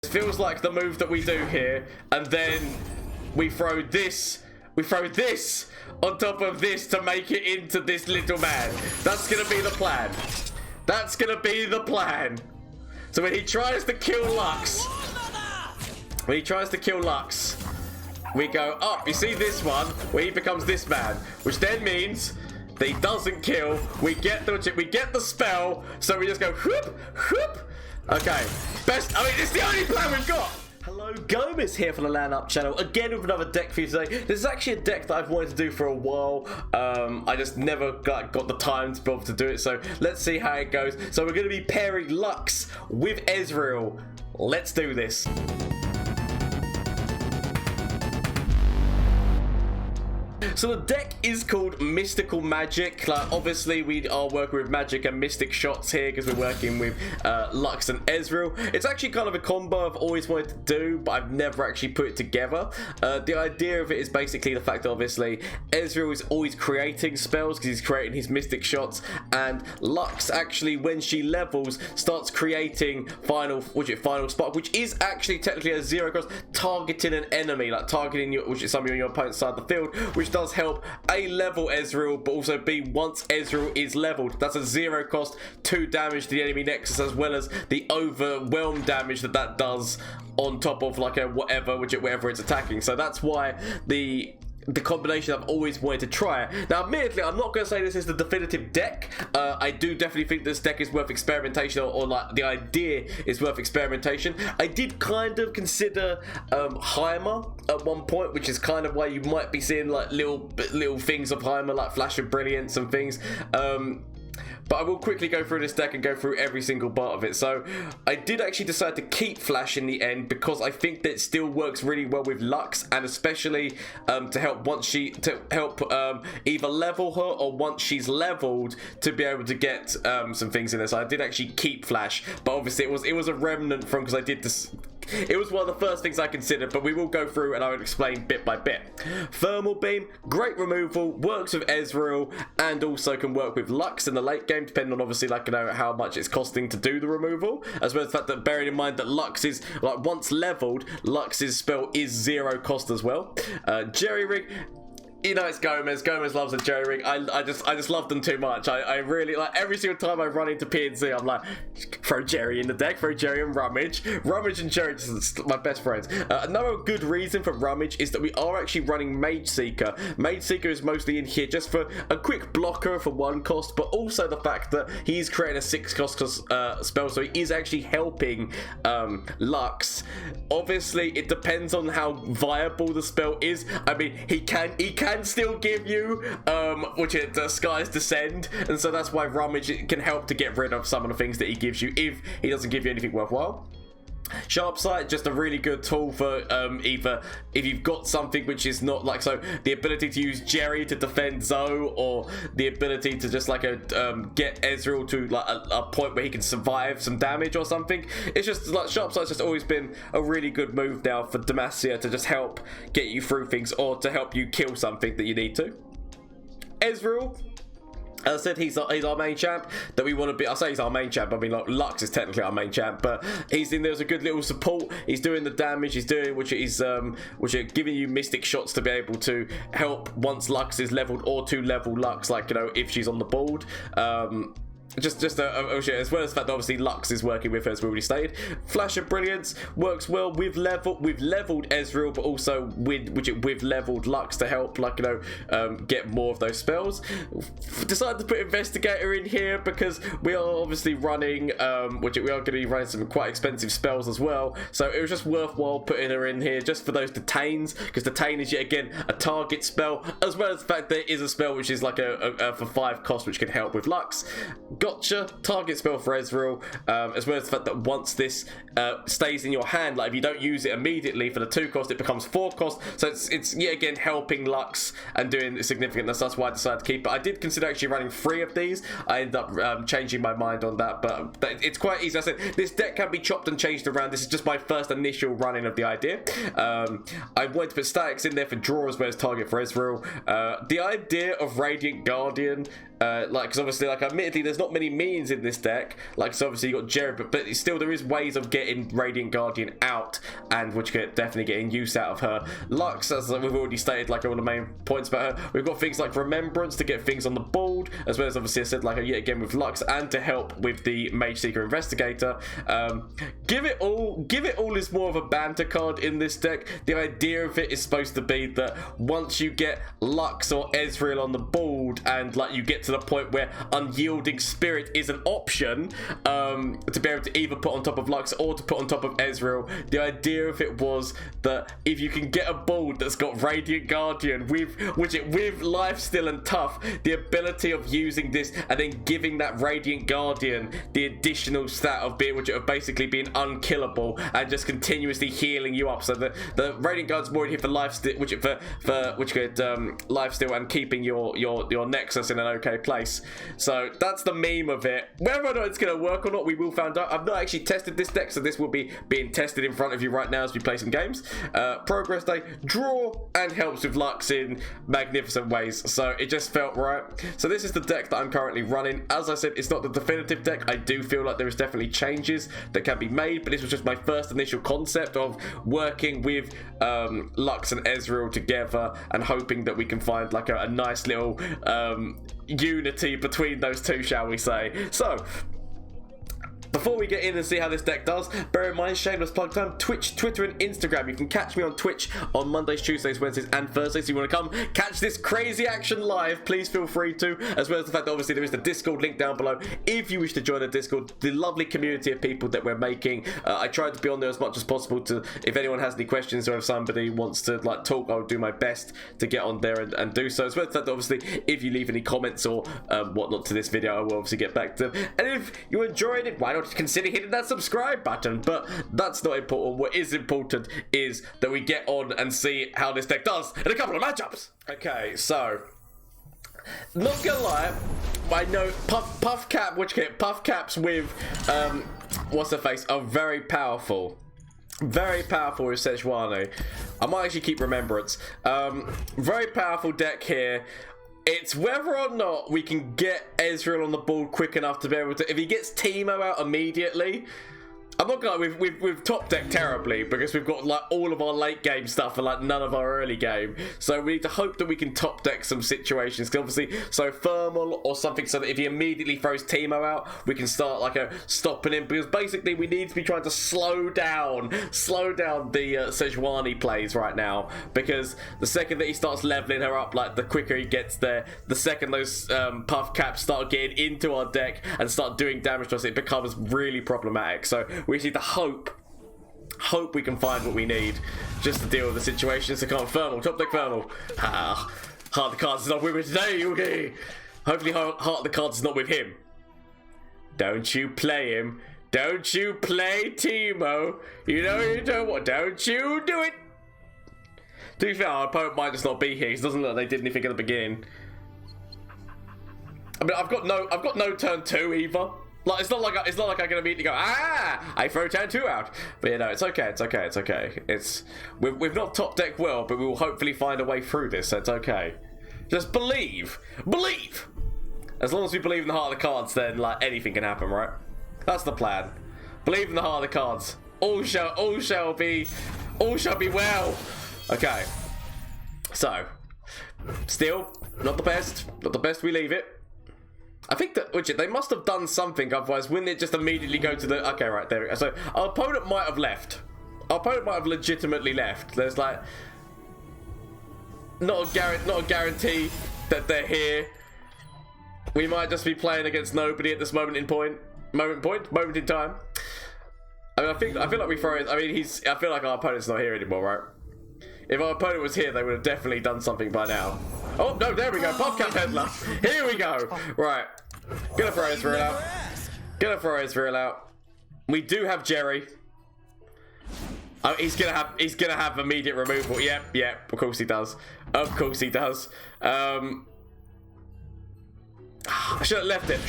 It feels like the move that we do here, and then we throw this on top of this to make it into this little man. That's gonna be the plan. That's gonna be the plan. So when he tries to kill Lux, we go up. You see this one where he becomes this man, which then means that he doesn't kill. We get the spell, so we just go whoop whoop. Okay, it's the only plan we've got. Hello, Gomez here for the LAN Up channel, again with another deck for you today. This is actually a deck that I've wanted to do for a while. I just never got the time to be able to do it, so let's see how it goes. So we're going to be pairing Lux with Ezreal. Let's do this. So the deck is called Mystical Magic. Like, obviously we are working with magic and mystic shots here because we're working with Lux and Ezreal. It's actually kind of a combo I've always wanted to do, but I've never actually put it together. The idea of it is basically the fact that obviously Ezreal is always creating spells because he's creating his mystic shots, and Lux actually, when she levels, starts creating final spark, which is actually technically a zero cost, targeting an enemy, like targeting somebody on your opponent's side of the field, which does help A, level Ezreal, but also B, once Ezreal is leveled, that's a zero cost 2 damage to the enemy nexus, as well as the overwhelm damage that does on top of like a whatever it's attacking. So that's why the combination I've always wanted to try. Now, admittedly, I'm not going to say this is the definitive deck. I do definitely think this deck is worth experimentation, or like the idea is worth experimentation. I did kind of consider Heimer at one point, which is kind of why you might be seeing like little things of Heimer, like Flash of Brilliance and things. But I will quickly go through this deck and go through every single part of it. So I did actually decide to keep Flash in the end because I think that it still works really well with Lux, and especially to help either level her or once she's leveled to be able to get some things in there. So I did actually keep Flash, but obviously it was a remnant from, because I did this. It was one of the first things I considered, but we will go through and I will explain bit by bit. Thermal Beam, great removal, works with Ezreal, and also can work with Lux in the late game, depending on obviously like, you know, how much it's costing to do the removal, as well as the fact that, bearing in mind that Lux is, like, once leveled, Lux's spell is zero cost as well. Jerry Rig, you know, it's Gomez. Gomez loves a jerry rig. I just love them too much. I really, like, every single time I run into PNC, I'm like, throw Jerry in the deck, throw Jerry and Rummage. Rummage and Jerry are my best friends. Another good reason for Rummage is that we are actually running Mage Seeker. Mage Seeker is mostly in here just for a quick blocker for 1 cost, but also the fact that he's creating a 6 cost spell, so he is actually helping Lux. Obviously, it depends on how viable the spell is. I mean, he can still give you Sky's Descend, and so that's why Rummage can help to get rid of some of the things that he gives you if he doesn't give you anything worthwhile. Sharp Sight, just a really good tool for either if you've got something which is not like, so the ability to use Jerry to defend Zoe, or the ability to just like get Ezreal to like a point where he can survive some damage or something. It's just like Sharp Sight's just always been a really good move now for Demacia to just help get you through things, or to help you kill something that you need to. Ezreal, as I said, he's our main champ that we want to be. I say he's our main champ, I mean, like, Lux is technically our main champ, but he's in there as a good little support. He's doing the damage, he's doing which are giving you mystic shots to be able to help once Lux is leveled, or to level Lux, like, you know, if she's on the board. As well as the fact that obviously Lux is working with her, as we already stated. Flash of Brilliance works well with leveled Ezreal, but also with leveled Lux to help, like, you know, get more of those spells. Decided to put Investigator in here because we are obviously running, we are going to be running some quite expensive spells as well. So it was just worthwhile putting her in here just for those Detains, because Detain is yet again a target spell, as well as the fact that it is a spell which is like a for 5 cost, which can help with Lux. Gotcha, target spell for Ezreal, as well as the fact that once this stays in your hand, like if you don't use it immediately for the 2 cost, it becomes 4 cost, so it's yet again helping Lux and doing significantness. That's why I decided to keep it. I did consider actually running 3 of these. I ended up changing my mind on that, but it's quite easy. I said this deck can be chopped and changed around. This is just my first initial running of the idea. I wanted to put statics in there for draw as well as target for Ezreal. The idea of Radiant Guardian Like, because obviously, like, admittedly, there's not many minions in this deck. Like, so obviously you got Jerry, but still there is ways of getting Radiant Guardian out, and which could definitely getting use out of her. Lux, as we've already stated, like all the main points about her. We've got things like Remembrance to get things on the board, as well as obviously I said, like yet again with Lux, and to help with the Mage Seeker Investigator. Give it all is more of a banter card in this deck. The idea of it is supposed to be that once you get Lux or Ezreal on the board, and like you get to the point where Unyielding Spirit is an option, to be able to either put on top of Lux or to put on top of Ezreal. The idea of it was that if you can get a board that's got Radiant Guardian with Lifesteal and Tough, the ability of using this and then giving that Radiant Guardian the additional stat of being, which of basically being unkillable and just continuously healing you up. So the Radiant Guard's more here for lifesteal, which could lifesteal and keeping your Nexus in an okay place. So that's the meme of it. Whether or not it's going to work or not, we will find out. I've not actually tested this deck, so this will be being tested in front of you right now as we play some games. Progress Day, draw, and helps with Lux in magnificent ways. So it just felt right. So this is the deck that I'm currently running. As I said, it's not the definitive deck. I do feel like there is definitely changes that can be made, but this was just my first initial concept of working with Lux and Ezreal together and hoping that we can find like a nice little unity between those two, shall we say. So before we get in and see how this deck does, bear in mind, shameless plug time, Twitch, Twitter, and Instagram. You can catch me on Twitch on Mondays, Tuesdays, Wednesdays, and Thursdays. So you want to come catch this crazy action live, please feel free to, as well as the fact that obviously there is the Discord link down below if you wish to join the Discord, the lovely community of people that we're making. I try to be on there as much as possible to, if anyone has any questions or if somebody wants to like talk, I'll do my best to get on there and do so. As well as that, obviously, if you leave any comments or whatnot to this video, I will obviously get back to them. And if you're enjoying it, why not consider hitting that subscribe button? But that's not important. What is important is that we get on and see how this deck does in a couple of matchups. Okay, so not gonna lie, I know puff caps with what's her face are very powerful. Very powerful with Sejuani. I might actually keep Remembrance. Very powerful deck here. It's whether or not we can get Ezreal on the board quick enough to be able to... If he gets Teemo out immediately... I'm not gonna lie, we've top decked terribly because we've got like all of our late game stuff and like none of our early game. So we need to hope that we can top deck some situations. Because obviously, so Thermal or something, so that if he immediately throws Teemo out, we can start like stopping him. Because basically we need to be trying to slow down the Sejuani plays right now. Because the second that he starts leveling her up, like the quicker he gets there, the second those puff caps start getting into our deck and start doing damage to us, it becomes really problematic. So we just need to hope we can find what we need just to deal with the situation. So come on, Thermal, top deck Thermal. Heart of the Cards is not with me today, okay? Hopefully Heart of the Cards is not with him. Don't you play him. Don't you play Teemo. You know you don't want. Don't you do it. To be fair, our opponent might just not be here. It doesn't look like they did anything at the beginning. I mean, I've got no turn 2 either. Like it's not like I'm gonna immediately go, I throw turn 2 out. But yeah, no, it's okay. We've not top decked well, but we will hopefully find a way through this. So it's okay. Just believe. As long as we believe in the Heart of the Cards, then like anything can happen, right? That's the plan. Believe in the Heart of the Cards. All shall be well. Okay. So, still not the best. Not the best. We leave it. I think that they must have done something, otherwise wouldn't it just immediately go to the... Okay, right, there we go. So our opponent might have left. Our opponent might have legitimately left. There's like... Not a guarantee that they're here. We might just be playing against nobody at this moment in time. I mean, I feel like we throw it... I mean, I feel like our opponent's not here anymore, right? If our opponent was here, they would have definitely done something by now. Oh, no, there we go. Puffcap Peddler. Here we go. Right. Gonna throw Ezreal out. We do have Jerry. Oh, he's gonna have immediate removal. Yep. Of course he does. I should have left it.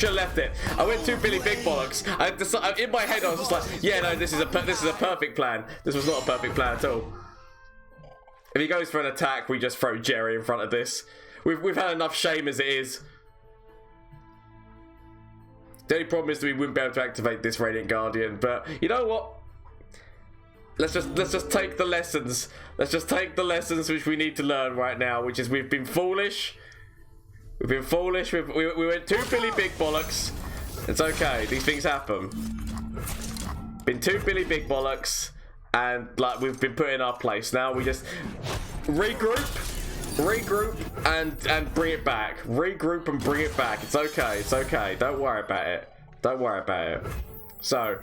I went too Billy Big Bollocks. In my head, I was just like, yeah, no, this is a perfect plan. This was not a perfect plan at all. If he goes for an attack, we just throw Jerry in front of this. We've had enough shame as it is. The only problem is that we wouldn't be able to activate this Radiant Guardian, but you know what? Let's just take the lessons. Let's just take the lessons which we need to learn right now, which is we've been foolish. We've been foolish. We went too Billy Big Bollocks. It's okay. These things happen. Been too Billy Big Bollocks, and like we've been put in our place. Now we just regroup, and bring it back. Regroup and bring it back. It's okay. It's okay. Don't worry about it. Don't worry about it. So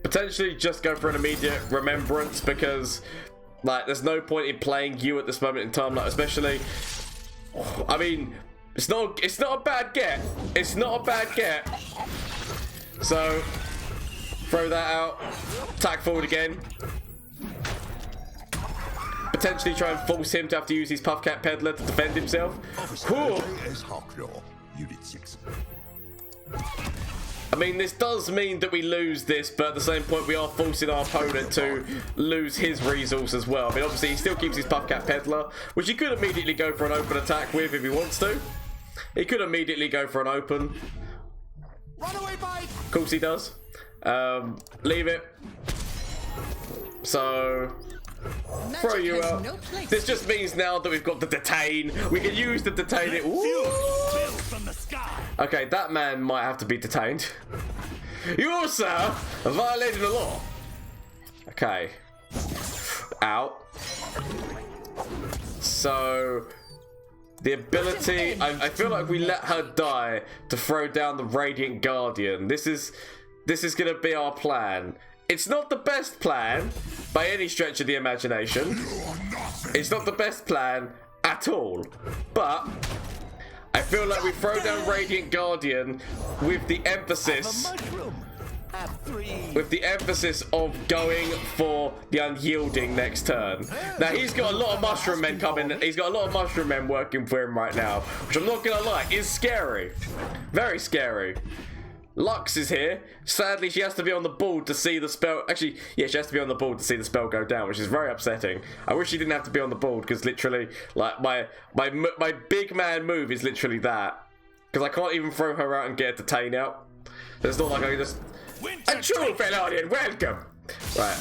potentially just go for an immediate remembrance, because like there's no point in playing you at this moment in time. Like especially, I mean, it's not a bad get. It's not a bad get. So throw that out. Attack forward again. Potentially try and force him to have to use his Puffcat Peddler to defend himself. I mean, this does mean that we lose this, but at the same point, we are forcing our opponent to lose his resource as well. I mean, obviously, he still keeps his Puffcat Peddler, which he could immediately go for an open attack with if he wants to. He could immediately go for an open. Runaway bike. Of course he does. Leave it. So throw you out. No, this just means now that we've got the detain. We can use the detain it. Okay, that man might have to be detained. You, sir, are violating the law. Okay. Out. So the ability, I feel like we let her die to throw down the Radiant Guardian. This is gonna be our plan. It's not the best plan by any stretch of the imagination. It's not the best plan at all. But I feel like we throw down Radiant Guardian with the emphasis of going for the Unyielding next turn. Now he's got a lot of Mushroom Men coming. He's got a lot of Mushroom Men working for him right now, which I'm not gonna lie, is scary. Very scary. Lux is here. Sadly, she has to be on the board to see the spell. Actually, yeah, she has to be on the board to see the spell go down, which is very upsetting. I wish she didn't have to be on the board, because literally, like, my big man move is literally that. Because I can't even throw her out and get a detain out. It's not like I can just... A true Felonian, welcome! Right.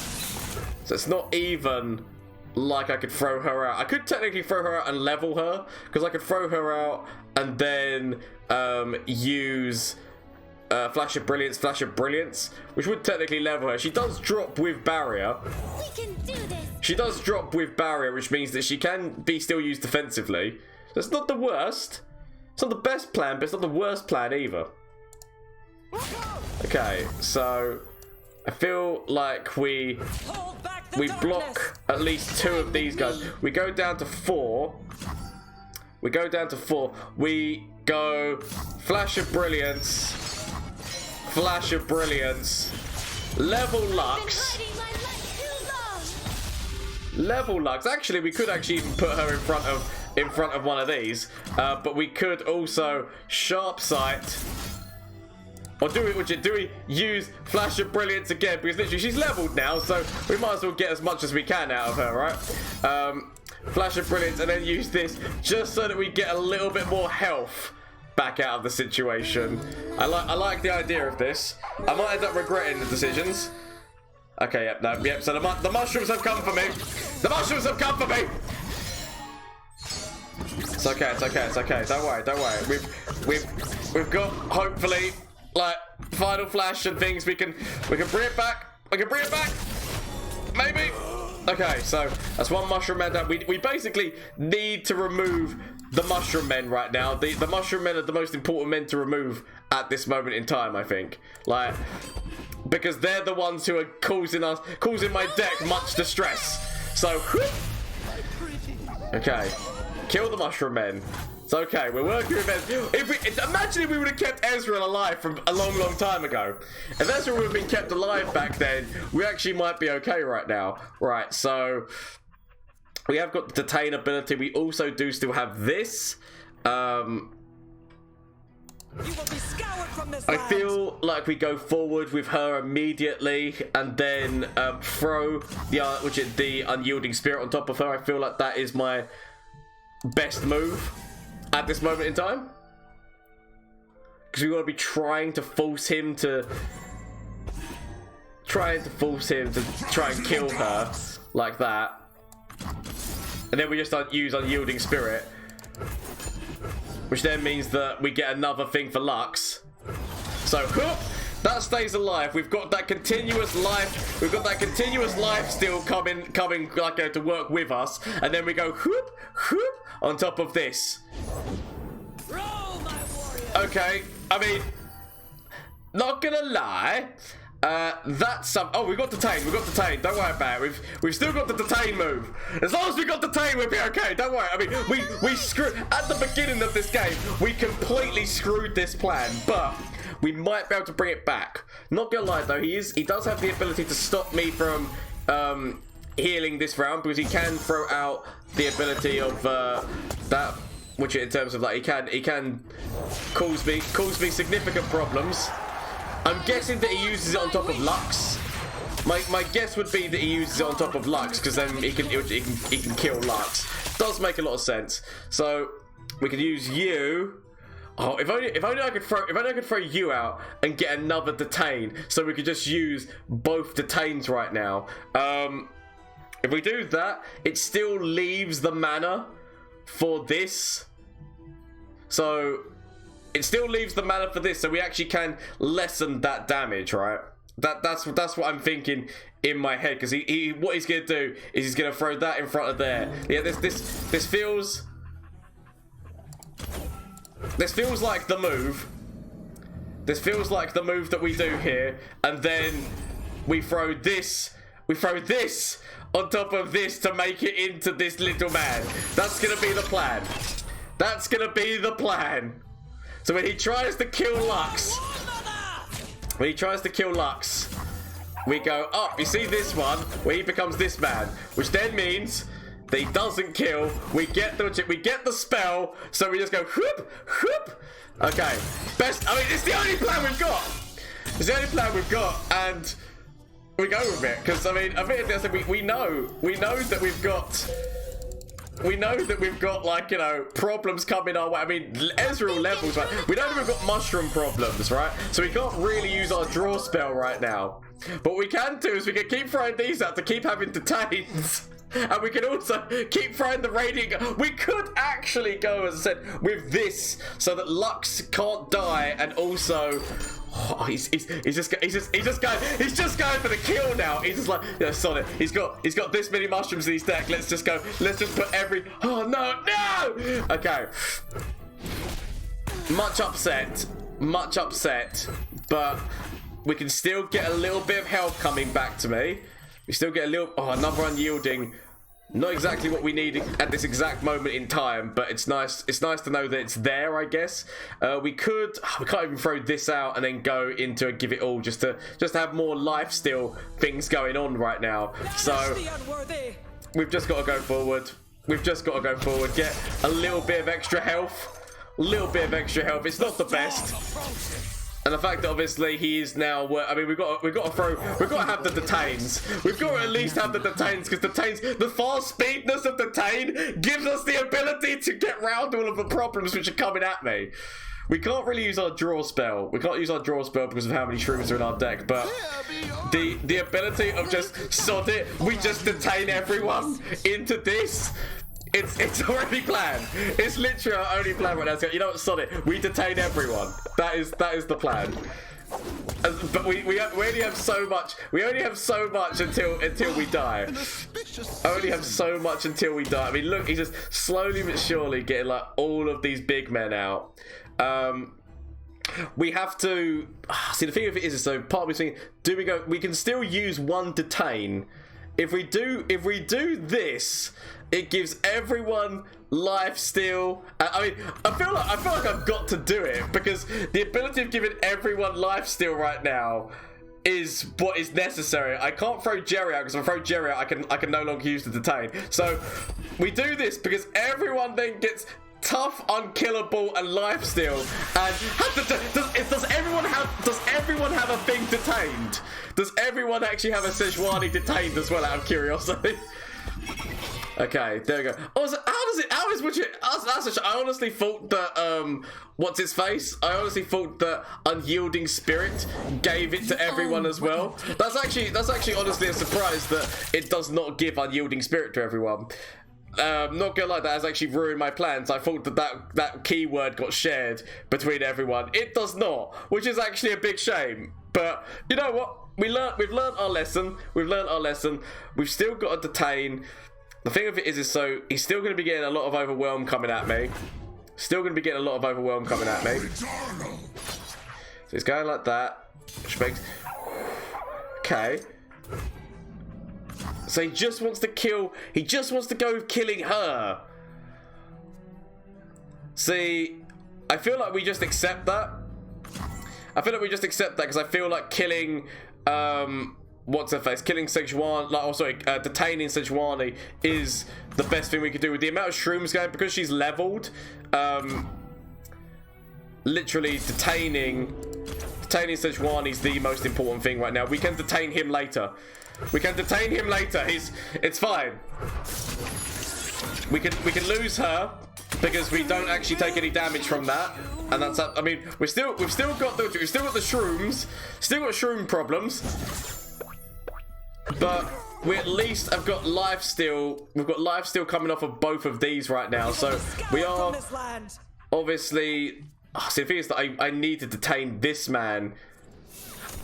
So it's not even like I could throw her out. I could technically throw her out and level her, because I could throw her out and then use... Flash of Brilliance, which would technically level her. She does drop with barrier. We can do this. She does drop with barrier, which means that she can be still used defensively. So it's not the worst. It's not the best plan, but it's not the worst plan either. Okay, so I feel like we block at least 2 of these guys. We go down to 4. We go down to 4. We go Flash of Brilliance. Flash of Brilliance. Level Lux. Level Lux. Actually, we could actually even put her in front of one of these. But we could also Sharp Sight. Or do we use Flash of Brilliance again? Because literally she's leveled now, so we might as well get as much as we can out of her, right? Flash of Brilliance, and then use this just so that we get a little bit more health back out of the situation. I like the idea of this. I might end up regretting the decisions. Okay, yep. So the mushrooms have come for me. The mushrooms have come for me. It's okay. Don't worry. We've got hopefully like final flash and things. We can bring it back. Maybe. Okay, so that's one Mushroom Man down. We basically need to remove the Mushroom Men right now. The Mushroom Men are the most important men to remove at this moment in time, I think. Like, because they're the ones who are causing my deck much distress. So, okay, kill the Mushroom Men. It's okay, we're working with Ezreal. Imagine if we would have kept Ezreal alive from a long time ago. If Ezreal would have been kept alive back then, we actually might be okay right now. Right, so we have got the detain ability. We also do still have this. I feel like we go forward with her immediately and then throw the Unyielding Spirit on top of her. I feel like that is my best move at this moment in time. because we want to be trying to force him to try and kill her like that, and then we just use Unyielding Spirit, which then means that we get another thing for Lux. So whoop, that stays alive. We've got that continuous life. We've got that continuous life still coming like to work with us, and then we go whoop whoop on top of this. Okay, I mean, not gonna lie, that's some. Oh, we got Detain. We got Detain. Don't worry about it. We've still got the Detain move. As long as we got Detain, we'll be okay. Don't worry. I mean, we screwed at the beginning of this game. We completely screwed this plan, but we might be able to bring it back. Not gonna lie though, he does have the ability to stop me from healing this round, because he can throw out the ability of that. Which in terms of like he can cause me significant problems. I'm guessing that he uses it on top of Lux. My guess would be that he uses it on top of Lux, because then he can kill Lux. Does make a lot of sense. So we could use you. Oh, if only I could throw you out and get another Detain, so we could just use both Detains right now. If we do that, it still leaves the mana for this, so it still leaves the mana for this, so we actually can lessen that damage, right? That's what I'm thinking in my head, because what he's gonna do is he's gonna throw that in front of there. Yeah, this feels like the move. This feels like the move that we do here, and then we throw this on top of this to make it into this little man. That's gonna be the plan. That's gonna be the plan. So when he tries to kill Lux, we go up. You see this one where he becomes this man, which then means that he doesn't kill. We get the spell, so we just go whoop whoop. Okay, best. I mean, it's the only plan we've got. It's the only plan we've got, and we go with it, because I mean, we know that we've got like, you know, problems coming our way. I mean, Ezreal levels, right? We know that we've got mushroom problems, right? So we can't really use our draw spell right now. But what we can do is we can keep throwing these out to keep having Detains. And we can also keep throwing the Radiant. We could actually go, as I said, with this, so that Lux can't die, and also, oh, he's just going for the kill now. He's just like, yeah, solid. He's got this many mushrooms in his deck. Let's just put every. Oh no. Okay. Much upset, but we can still get a little bit of health coming back to me. We still get a little. Oh, another unyielding. Not exactly what we need at this exact moment in time, but it's nice. It's nice to know that it's there, I guess. We can't even throw this out and then go into a give it all just to have more lifesteal things going on right now. So we've just got to go forward. Get a little bit of extra health. It's not the best. And the fact that obviously he is now, I mean, we've got to have the Detains. We've got to at least have the Detains, because the fast speedness of Detain gives us the ability to get round all of the problems which are coming at me. We can't really use our draw spell. We can't use our draw spell because of how many shrooms are in our deck, but the ability of just sod it, we just Detain everyone into this. It's already planned. It's literally our only plan right now. So, you know what, sod it. We Detain everyone. That is the plan. But we only have so much. We only have so much until we die. Only have so much until we die. I mean, look, he's just slowly but surely getting like all of these big men out. We have to see. The thing of it is, so part of me thinking, do we go? We can still use one Detain. If we do this, it gives everyone life steal. I mean, I feel like I've got to do it, because the ability of giving everyone life steal right now is what is necessary. I can't throw Jerry out, because if I throw Jerry out, I can no longer use the Detain. So we do this because everyone then gets tough, unkillable, and lifesteal. And does everyone have a thing detained? Does everyone actually have a Sejuani detained as well, out of curiosity? Okay, there we go. Also, I honestly thought that, what's his face? I honestly thought that Unyielding Spirit gave it to everyone as well. That's actually honestly a surprise that it does not give Unyielding Spirit to everyone. Not gonna lie, that has actually ruined my plans. I thought that keyword got shared between everyone. It does not, which is actually a big shame. But you know what? We've learned our lesson. We've still got to detain. The thing of it is so he's still going to be getting a lot of overwhelm coming at me. So he's going like that. Which makes... Okay. So he just wants to kill... He just wants to go killing her. See, I feel like we just accept that. Because I feel like killing... what's her face? Killing Sejuani, detaining Sejuani is the best thing we could do with the amount of shrooms going, because she's leveled. Literally detaining Sejuani is the most important thing right now. We can detain him later. It's fine. We can lose her because we don't actually take any damage from that, and that's. I mean, we've still got the shrooms, still got shroom problems. But we at least have got life steal. We've got life steal coming off of both of these right now. So we are obviously... Oh, see, the thing is that I need to detain this man.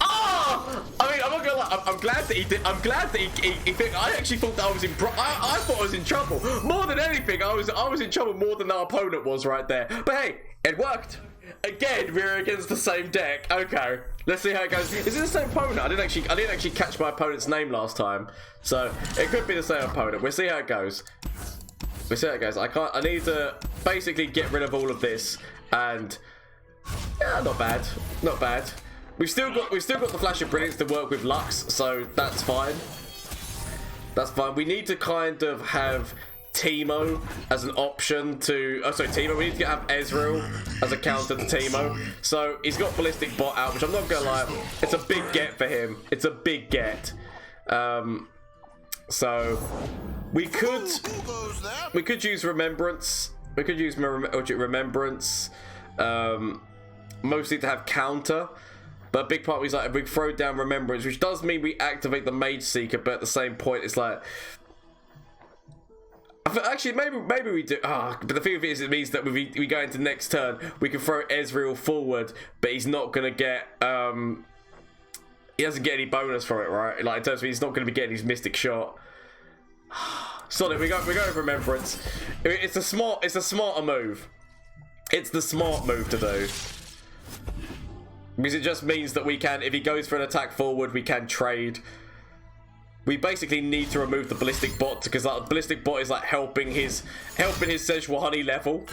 Oh! I mean, I'm not gonna lie. I'm glad that he did. I'm glad that he I actually thought that I was in. I thought I was in trouble. More than anything, I was in trouble more than our opponent was right there. But hey, it worked. Again, we're against the same deck. Okay, let's see how it goes. Is it the same opponent? I didn't actually catch my opponent's name last time, so it could be the same opponent. We'll see how it goes. I need to basically get rid of all of this, and yeah, not bad. We've still got the Flash of Brilliance to work with Lux, so that's fine. We need to kind of have Teemo as an option to... Oh, sorry, Teemo. We need to have Ezreal as a counter to Teemo. So he's got Ballistic Bot out, which I'm not going to lie, it's a big get for him. It's a big get. So we could use Remembrance. We could use Remembrance. Mostly to have counter. But a big part is like if we throw down Remembrance, which does mean we activate the Mage Seeker, but at the same point, it's like... Actually, maybe we do. But the thing of it is, it means that we go into next turn, we can throw Ezreal forward, but he's not gonna get. He doesn't get any bonus for it, right? Like in terms of he's not gonna be getting his Mystic Shot. Solid. We go with Remembrance. It's a smarter move. It's the smart move to do. Because it just means that we can, if he goes for an attack forward, we can trade. We basically need to remove the Ballistic Bot because that Ballistic Bot is like helping his Sejuani level.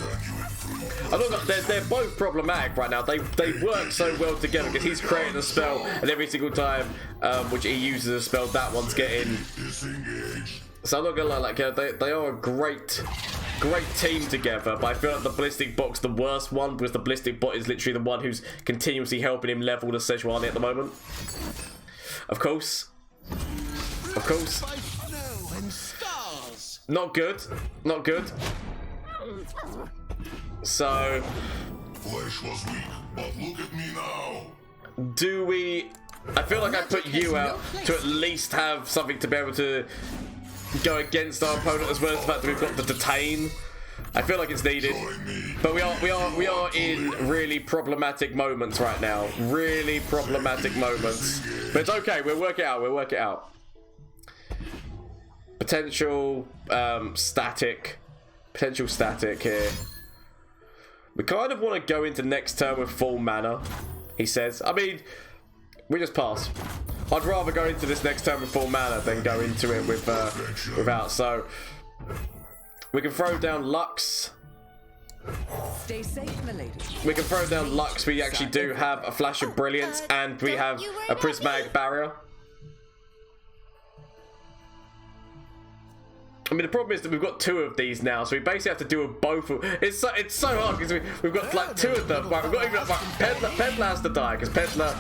They're both problematic right now. They work so well together because he's creating a spell, and every single time which he uses a spell, that one's getting. So I'm not gonna lie, like they are a great team together. But I feel like the Ballistic Bot's the worst one because the Ballistic Bot is literally the one who's continuously helping him level the Sejuani at the moment. Of course. Not good. So Flesh was weak, but look at me now. Do we... I feel like I put you out to at least have something to be able to go against our opponent, as well as the fact that we've got the detain. I feel like it's needed. But we are in really problematic moments right now. Really problematic moments. But it's okay, we'll work it out. Potential static here. We kind of want to go into next turn with full mana, he says. I mean, we just pass. I'd rather go into this next turn with full mana than go into it with without. So we can throw down Lux. Stay safe, my lady. We can throw down Lux. We actually do have a Flash of Brilliance, and we have a Prismatic Barrier. I mean, the problem is that we've got two of these now, so we basically have to do both. It's so hard because we've got like two of them. Right, we've got even like Peddler has to die because Peddler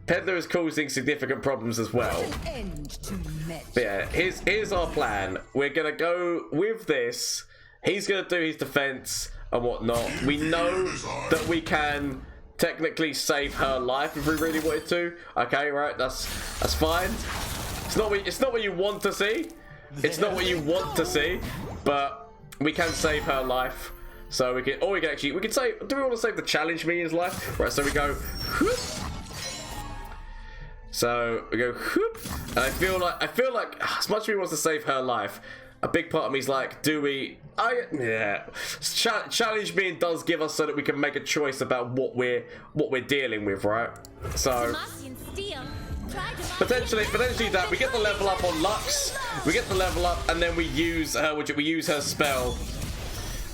Peddler is causing significant problems as well. End to met. But yeah, here's our plan. We're gonna go with this. He's gonna do his defense and whatnot. We know that we can technically save her life if we really wanted to. Okay, right? That's fine. It's not what you want to see. It's not what you want to see, but we can save her life. So we can, or we can actually, we can say, do we want to save the challenge minion's life? Right, so we go, whoop. So we go, whoop. And I feel like as much as we want to save her life, a big part of me is like, do we? Yeah. Challenge minion does give us so that we can make a choice about what we're dealing with, right? So potentially that we get the level up on Lux, we get the level up, and then we use her. We use her spell.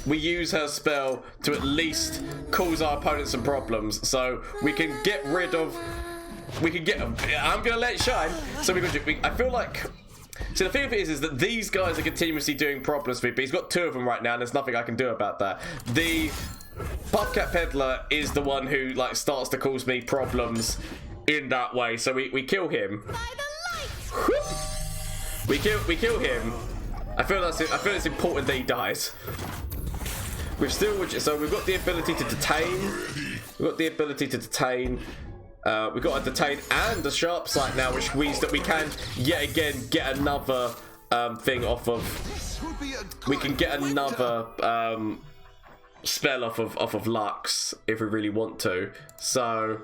We use her spell to at least cause our opponents some problems, so we can get rid of. We can get. I'm gonna let it shine. So I feel like. So the thing of it is that these guys are continuously doing problems for me, but he's got 2 of them right now, and there's nothing I can do about that. The Puffcat Peddler is the one who like starts to cause me problems in that way. So we kill him. We kill him. I feel it's important that he dies. So we've got the ability to detain. We've got the ability to detain. We've got a detain and a sharp sight now, which means that we can yet again get another thing off of. We can get another spell off of Lux if we really want to. So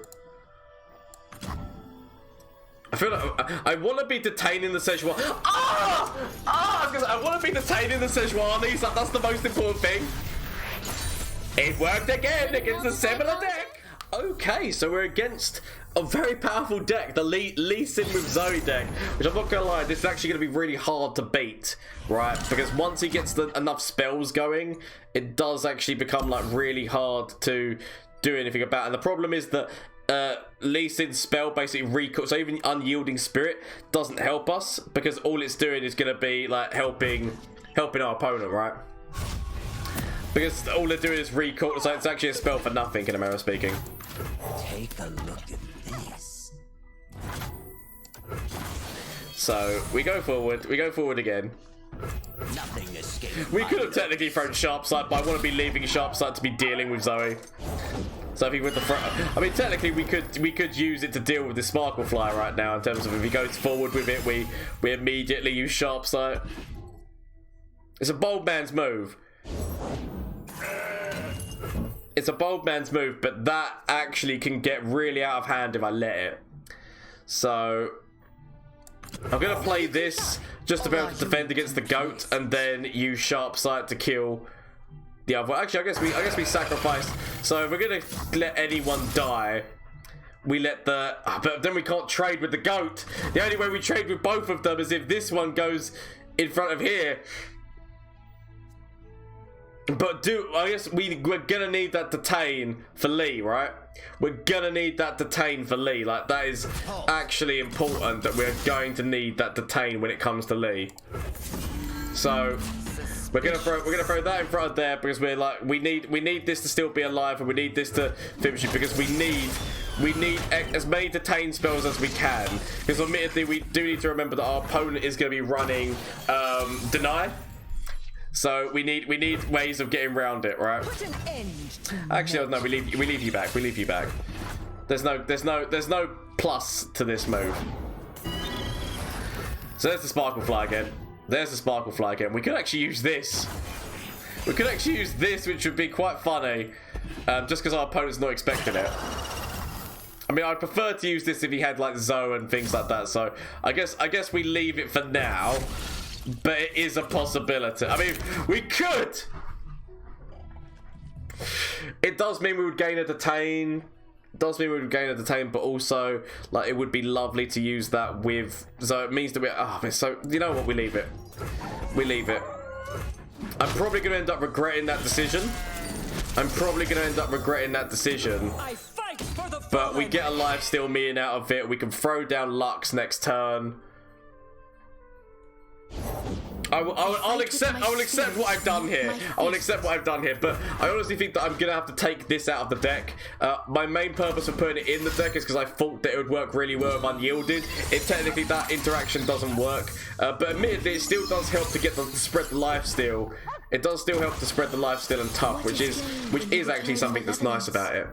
I feel like I want to be detaining the Sejuani. I want to be detaining the Sejuani. So that's the most important thing. It worked again against a similar deck. Okay, so we're against a very powerful deck, the Lee Sin with Zoe deck, which I'm not gonna lie, this is actually gonna be really hard to beat, right? Because once he gets enough spells going, it does actually become like really hard to do anything about. And the problem is that Lee Sin's spell basically recalls, so even Unyielding Spirit doesn't help us because all it's doing is gonna be like helping our opponent, right? Because all they're doing is recall, so it's actually a spell for nothing in a manner of speaking. Take a look at this. So we go forward again. Nothing escapes. We could have technically thrown Sharp Sight, but I want to be leaving Sharp Sight to be dealing with Zoe. So if he with the I mean, technically we could use it to deal with the Sparkle Fly right now. In terms of if he goes forward with it, we immediately use Sharp Sight. It's a bold man's move. It's a bold man's move, but that actually can get really out of hand if I let it. So I'm gonna play this just to be able to defend against the goat, and then use Sharp Sight to kill the other. Actually, I guess we sacrificed. So if we're gonna let anyone die, we let the. But then we can't trade with the goat. The only way we trade with both of them is if this one goes in front of here. But I guess we're gonna need that detain for Lee, right? We're gonna need that detain for Lee. Like, that is actually important that we're going to need that detain when it comes to Lee. So we're gonna throw that in front of there because we're like we need this to still be alive, and we need this to finish it because we need as many detain spells as we can. Because admittedly we do need to remember that our opponent is gonna be running deny. So we need ways of getting around it, right? Put an end to Actually, no, we leave you back. We leave you back. There's no plus to this move. So there's the Sparkle Fly again. There's the Sparkle Fly again. We could actually use this. We could actually use this, which would be quite funny, just because our opponent's not expecting it. I mean, I'd prefer to use this if he had like Zoe and things like that. So I guess we leave it for now. But it is a possibility. I mean, we could. It does mean we would gain a detain. It does mean we would gain a detain, but also, like, it would be lovely to use that with. So it means that we. So you know what? We leave it. We leave it. I'm probably going to end up regretting that decision. But we get a lifesteal minion out of it. We can throw down Lux next turn. I'll accept what I've done here. I will accept what I've done here, but I honestly think that I'm gonna have to take this out of the deck. My main purpose of putting it in the deck is because I thought that it would work really well with Unyielded. Technically that interaction doesn't work, but admittedly it still does help to spread the lifesteal. It does still help to spread the lifesteal and tough, which is actually something that's nice about it.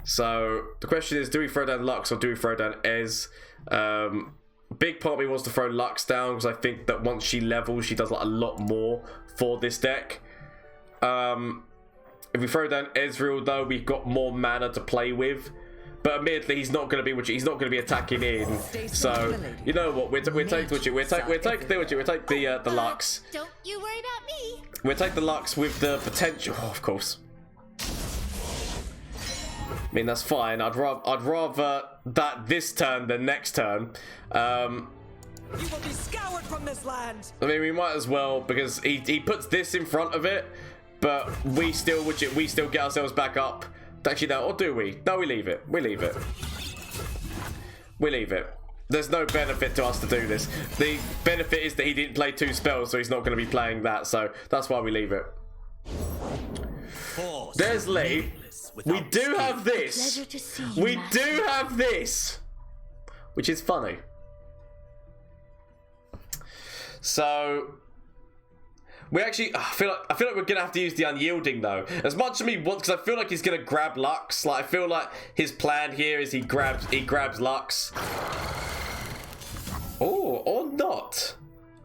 So the question is, do we throw down Lux or do we throw down Ez? Big part of me wants to throw Lux down because I think that once she levels, she does like a lot more for this deck. If we throw down Ezreal though, we've got more mana to play with. But admittedly, he's not going to be attacking in. So you know what? We'll take the Lux. Don't you worry about me. We'll take the Lux with the potential. Oh, of course. I mean, that's fine. I'd rather that this turn than next turn. You will be scoured from this land. I mean, we might as well, because he puts this in front of it, but we still get ourselves back up. Actually, no, or do we? No, we leave it. We leave it. We leave it. There's no benefit to us to do this. The benefit is that he didn't play 2 spells, so he's not going to be playing that. So that's why we leave it. There's Lee. We do have this. We do have this, which is funny. So we actually, I feel like we're gonna have to use the Unyielding though. As much as me wants, because I feel like he's gonna grab Lux. Like I feel like his plan here is he grabs Lux. Oh, or not.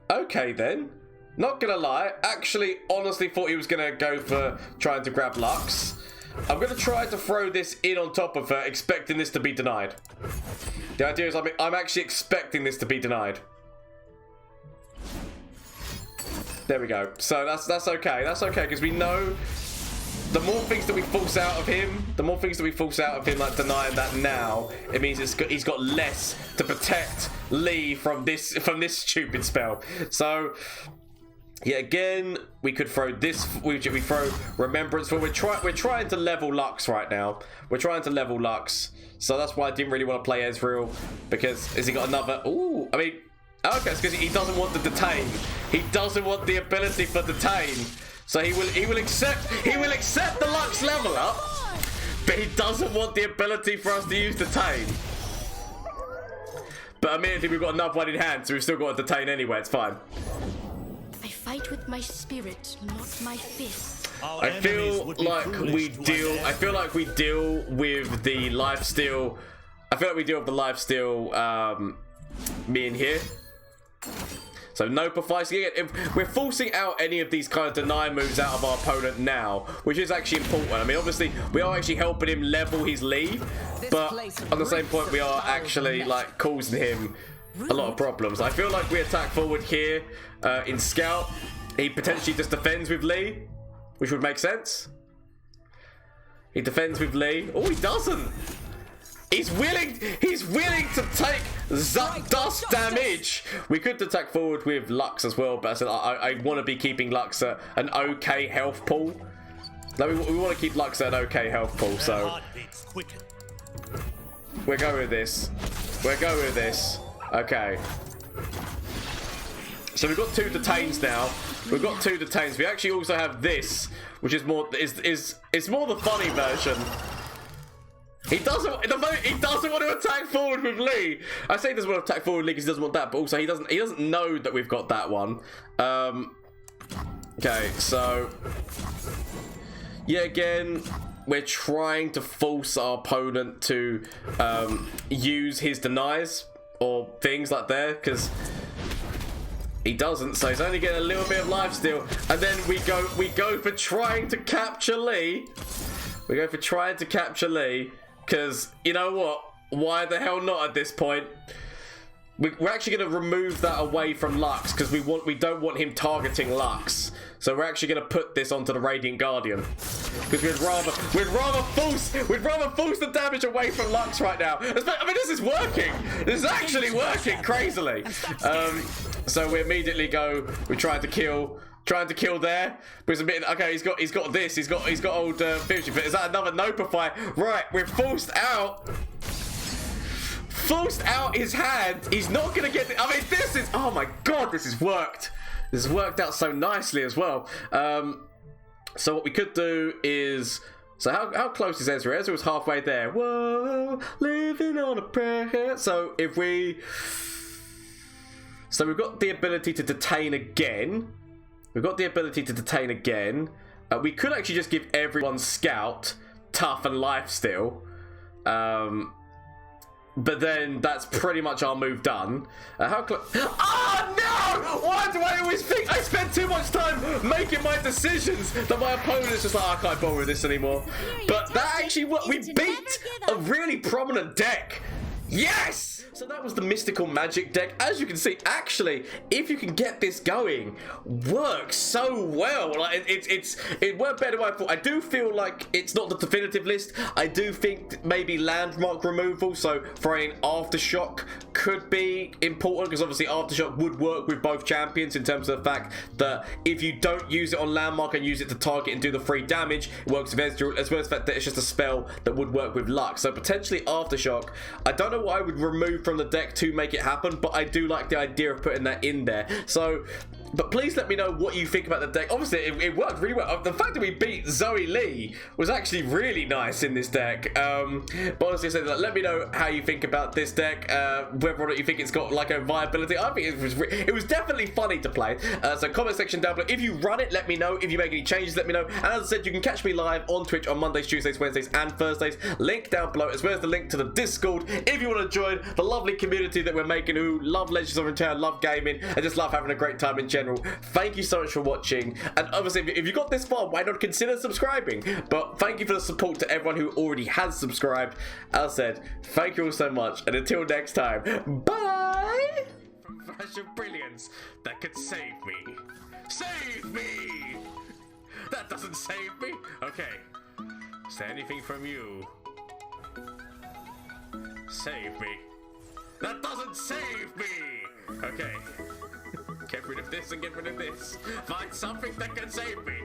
Okay then. Not gonna lie. Actually, honestly thought he was gonna go for trying to grab Lux. I'm going to try to throw this in on top of her, expecting this to be denied. The idea is I'm actually expecting this to be denied. There we go. So that's okay. That's okay, because we know the more things that we force out of him, like denying that now, it means he's got less to protect Lee from this stupid spell. So yeah, again, we could throw this. We throw Remembrance. We're trying to level Lux right now. We're trying to level Lux, so that's why I didn't really want to play Ezreal, because has he got another? Ooh, I mean, okay, it's because he doesn't want the detain. He doesn't want the ability for detain, so he will accept the Lux level up, but he doesn't want the ability for us to use detain. But immediately we've got another one in hand, so we've still got to detain anyway. It's fine. I fight with my spirit, not my fist. I feel like we deal with the lifesteal. I feel like we deal with the lifesteal me in here. So no perficing. If we're forcing out any of these kind of deny moves out of our opponent now, which is actually important. I mean, obviously we are actually helping him level his lead, but on the same point we are actually like causing him a lot of problems. I feel like we attack forward here in Scout. He potentially just defends with Lee, which would make sense. He defends with Lee. Oh, he doesn't. He's willing to take dust damage. We could attack forward with Lux as well, but I said I want to be keeping Lux at an okay health pool. No, we want to keep Lux at an okay health pool, so we're going with this. We're going with this. Okay. So we've got 2 detains now. We've got 2 detains. We actually also have this, which is more it's more the funny version. He doesn't want to attack forward with Lee. I say he doesn't want to attack forward with Lee because he doesn't want that, but also he doesn't know that we've got that one. Okay, so yeah, again, we're trying to force our opponent to use his denies or things like that, because he doesn't, so he's only getting a little bit of lifesteal. And then we go for trying to capture Lee. We go for trying to capture Lee, because you know what? Why the hell not at this point? We're actually going to remove that away from Lux, because we don't want him targeting Lux. So we're actually going to put this onto the Radiant Guardian, because we'd rather force the damage away from Lux right now. I mean, this is working. This is actually working crazily. So we immediately go. We try to kill. Trying to kill there. But okay, he's got this. He's got old Future. But is that another Nopify? Right, we're forced out his hand. He's not gonna get I mean, this is, oh my god, this has worked. This has worked out so nicely as well. So what we could do is... So how close is Ezreal? Ezreal's halfway there. Whoa, living on a prayer. So if we... So we've got the ability to detain again. We've got the ability to detain again. We could actually just give everyone Scout, Tough, and Lifesteal. But then that's pretty much our move done. How close? Oh no! Why do I always think I spend too much time making my decisions that my opponent is just like, I can't bother with this anymore. But that actually what we beat a really prominent deck. Yes! So that was the Mystical Magic deck. As you can see, actually, if you can get this going, works so well. Like it worked better than I thought. I do feel like it's not the definitive list. I do think maybe landmark removal, so throwing Aftershock could be important, because obviously Aftershock would work with both champions in terms of the fact that if you don't use it on landmark and use it to target and do the free damage, it works with Ezreal, as well as the fact that it's just a spell that would work with Lux. So potentially Aftershock. I don't know what I would remove from the deck to make it happen, but I do like the idea of putting that in there. So, but please let me know what you think about the deck. Obviously, it worked really well. The fact that we beat Zoe Lee was actually really nice in this deck. But honestly, so let me know how you think about this deck, whether or not you think it's got like a viability. I think it was definitely funny to play. So comment section down below. If you run it, let me know. If you make any changes, let me know. And as I said, you can catch me live on Twitch on Mondays, Tuesdays, Wednesdays, and Thursdays. Link down below, as well as the link to the Discord if you want to join the lovely community that we're making, who love Legends of Runeterra, love gaming, and just love having a great time in general. Thank you so much for watching, and obviously if you got this far, why not consider subscribing? But thank you for the support to everyone who already has subscribed. As I said, thank you all so much, and until next time, bye! Flash of brilliance that could save me. Save me! That doesn't save me? Okay. Is there anything from you? Save me. That doesn't save me! Okay. Get rid of this and get rid of this. Find something that can save me.